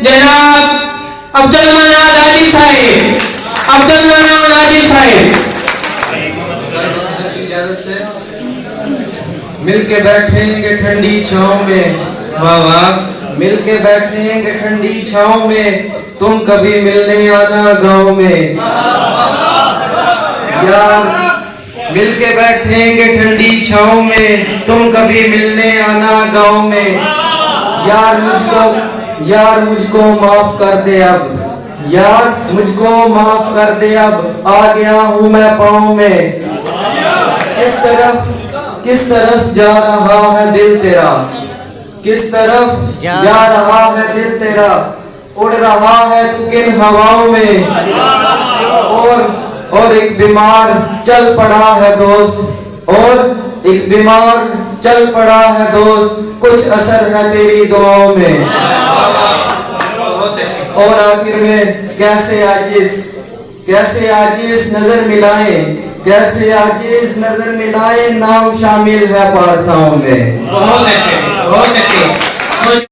जनाब अब्दुल मन्नान वाली साहिब, अब्दुल मन्नान वाली साहिब। की इजाजत से मिलके बैठेंगे ठंडी छांव में, वाह वाह। मिलके बैठेंगे ठंडी छांव में, तुम कभी मिलने आना गांव में। यार मिलके बैठेंगे ठंडी छांव में, तुम कभी मिलने आना गांव में। यार मुझको माफ कर दे अब, यार मुझको माफ कर दे अब, आ गया हूँ मैं पाँव में। किस तरफ जा रहा है दिल तेरा, किस तरफ जा रहा है दिल तेरा, उड़ रहा है तू किन हवाओं में। और एक बीमार चल पड़ा है दोस्त, और एक बीमार चल पड़ा है दोस्त, कुछ असर है तेरी दुआओं में। और आखिर में कैसे आजिज नजर मिलाए, कैसे आजिज नजर मिलाए, नाम शामिल है पारसाओं में। बहुत अच्छे, बहुत अच्छे।